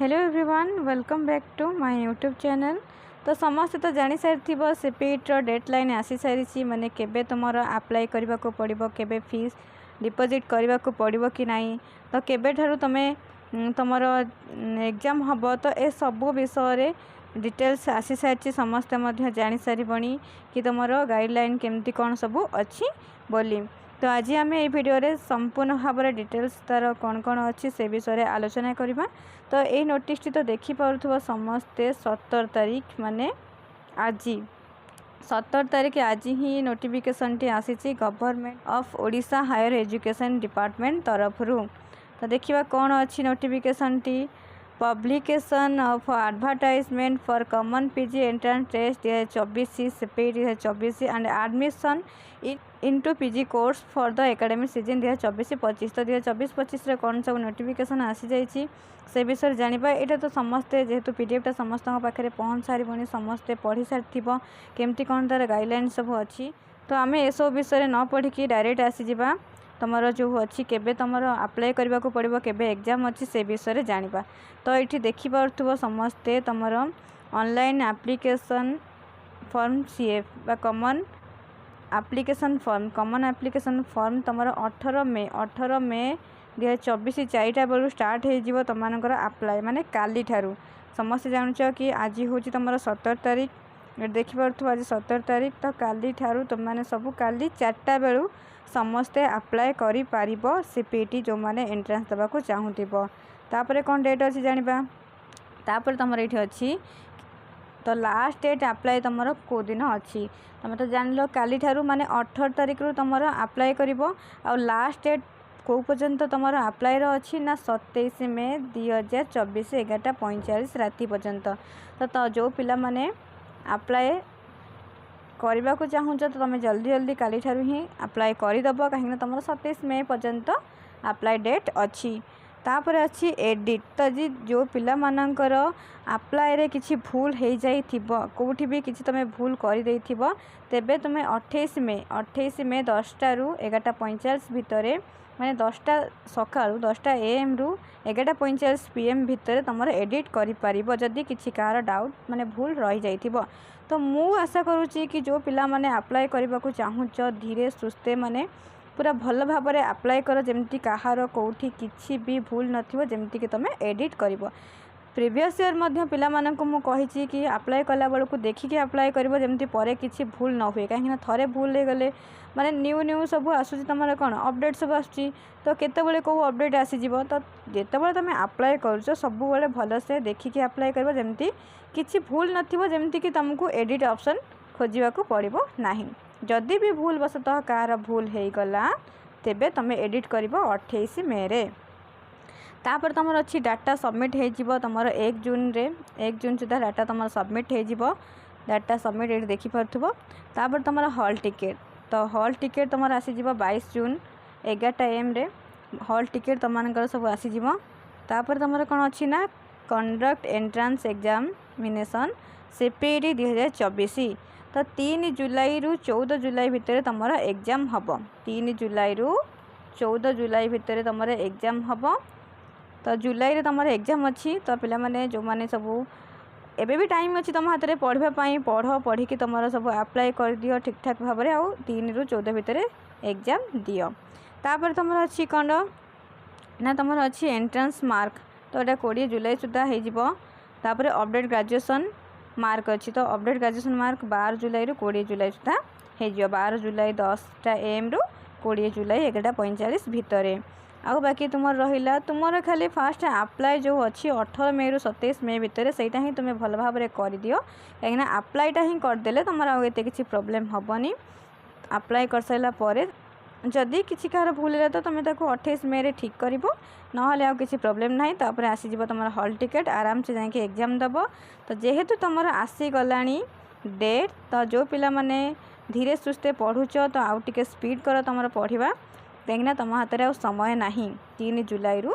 Hello everyone welcome back to my YouTube channel. तो समस्त तो जानी सारी सीपीट डेडलाइन आसी सारी माने केबे तुमर अप्लाई करने को पड़ो केबे फीस डिपॉजिट करने को पड़ो कि नहीं तो केबे ठारू तमे तुमर एग्जाम हम तो ए सब विषय डिटेल्स आसी सारी समस्ते जानी सारी कि तुम गाइडलाइन केमती कौन सब अच्छी बोली। तो आज आम ये भिडियो संपूर्ण भाव में डिटेल्स तार कौन कौन अच्छी से विषय आलोचना करवा। तो ये नोटिस तो देखिपे समस्ते 17 तारीख माने आज 17 तारीख आज ही नोटिफिकेशन टी आसी government of Odisha higher education department तरफ। तो देखिए कौन अच्छी नोटिफिकेशन टी publication of advertisement for common PG entrance test 2024 CPT 2024 and admission into PG course for the academic season 2024-25। तो 2024-25 कौन सब नोटिफिकेशन आसी जाइए से विषय जानिबा। एटा तो समस्ते जेहेतु पीडीएफटा समस्त पाखे पहुँच सारी समस्ते पढ़ी सारी केमती कौन तार गाइडलाइन सब अच्छी। तो आम ए सब विषय न पढ़ी डायरेक्ट आसीजा तुमर जो अच्छी केबे तुमर अप्लाई करने को पड़ो केबे एग्जाम अच्छी से विषय जानिबा। तो ये देखिपे समस्ते तुमर ऑनलाइन एप्लिकेशन फॉर्म सीएफ बा कॉमन एप्लिकेशन फॉर्म तुम 18 मे 2024 4टा बेलू स्टार्ट हो तुम अप्लाई माने काली ठारू समस्ते जानूच कि आज हूँ तुम 17 तारीख देखिपे आज 17 तारीख तो काली ठारू तुम मैंने सब काली 4टा बेलू समस्ते अप्लाई करि पारिबो सीपीटी जो माने एंट्रेंस देवा को चाहूथिबो। तापर कौन डेट अच्छी जानिबा। तापर तुम ये अच्छी तो लास्ट डेट अप्लाई तुम को दिन अच्छी तुम तो जान लो काली ठारू माने 18 तारीख रू तुम अप्लाई करिबो आ लास्ट डेट को पर्यंत तुम अप्लाई अच्छी ना 27 मे 2024 11:45 राति पर्यंत। तो जो पिला माने अप्लाई करने को चाहूँ तो तुम जल्दी जल्दी काली ठारू ही अप्लाई करदेव कहीं तुम 27 मे पर्यंत अप्लाई डेट अच्छी। तापर अच्छी एडिट तो जी जो पिला मानकर अप्लाई रे किसी भूल हो जाई कोठी भी किसी तुम भूल कर दे तेबे तुम्हें 28 मे 10टा रू 11:45 भितर माने 10टा सकाळू 10टा AM रू 11:45 PM भितर तुम एडिट कर जदि किसी कार डाउट माने भूल रही जाइथिबो। तो मु आशा करुच्ची कि जो पिला माने अप्लाई करने को चाहूच धीरे सुस्थे माने पूरा भल भाव में अप्लाई कर जमती कहार कौटी किसी भी भूल नथिबो जमती कि तुम एडिट करिवो। प्रीवियस ईयर मध्य पिला माननकु मु कहिछि कि अप्लाई कला बेलू देखिए अप्लाई करिवो जमती परे किसी भूल न हुए कहीं थरे भूल हो गले माने न्यू सब आसूची तुम कौन अपडेट सब आसूची तो केतेबेले को अपडेट आसीजिवो। तो जेतेबेले तुम अप्लाई करूछ सब बेले भल से देखिए अप्लाई करिवो जमती किसी भूल नथिबो जमती कि तुमको एडिट ऑप्शन खोजिबा को पड़िबो नाही। जदि भी भूल वशतः कार भूल हो गला तेबे तुम एडिट करिवो 28 मे रे। तापर तुम अच्छी डाटा सबमिट हो तुम 1 जून सुधा डाटा तुम सबमिट हो डाटा सबमिट ये देखिपो। तापर तुम हॉल टिकेट तो हॉल टिकेट तुम आसीज 22 जून 11टा AM रे हॉल टिकेट तुम सब आसीज। तापर तुम कौन अच्छी ना कंडक्ट एंट्रांस एग्जामिनेशन सीपीटी 2024 तो 3 जुलाई रू 14 जुलाई भितर तुम एग्जाम हम 3 जुलाई रू 14 जुलाई भितर तुम एग्जाम हम। तो जुलाई रे तुम एग्जाम अच्छी तो पिला माने जो माने सब एबे भी टाइम अच्छी तुम हाथ में पढ़ाई पढ़ी कि तुम सब अप्लाई कर दियो ठीक ठाक भाव में आउ 3 रू 14 भितर एग्जाम दियो। तापर तुम अच्छी कौन ना तुम अच्छी एंट्रांस मार्क तो ये 20 जुलाई सुधा हो। तापर अपडेट ग्रेजुएशन मार्क अच्छी तो अपडेट ग्रेजुएशन मार्क 12 जुलाई रू 20 जुलाई सुधा हो 12 जुलाई 10टा AM रू 20 जुलाई 11:45 भितर। आउ बाकी तुम रहा तुम खाली फास्ट अप्लाई जो अच्छी 18 मे रू 27 मे भितर से ही तुम भल भाव में कर दियो कहीं अप्लाईटा ही करदे तुम आते किसी प्रोब्लेम हेनी। अप्लाई कर सारापर जदि किसी कार भूल है तो तुम 28 मे रे ठीक कर ना किसी प्रोब्लेम ना तापर आसीज तुम हॉल टिकेट आराम से जाके एग्जाम दब। तो जेहेतु तुम आसीगला डेट तो जो पिला माने धीरे सुस्थे पढ़ुच तो आउ टे स्पीड कर तुम पढ़ा कहीं तुम हाथ में समय ना 3 जुलाई रू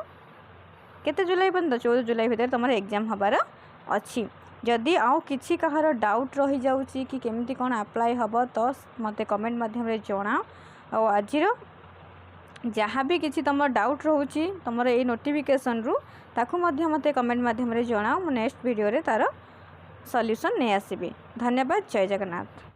केते जुलाई पर्यंत 14 जुलाई भितर तुम एग्जाम हबार अच्छी। जदि आउ किसी कहार डाउट रही जाउची कि केमती कौन अप्लाई हम तो मते कमेंट माध्यम रे जणाओ। आज जहाँ भी किसी तुम डाउट रोचे तुम ये नोटिफिकेशन रु ताकू मते कमेंट माध्यम रे जणाओ। मु नेक्स्ट वीडियो रे तार सॉल्यूशन नहीं आसबि। धन्यवाद। जय जगन्नाथ।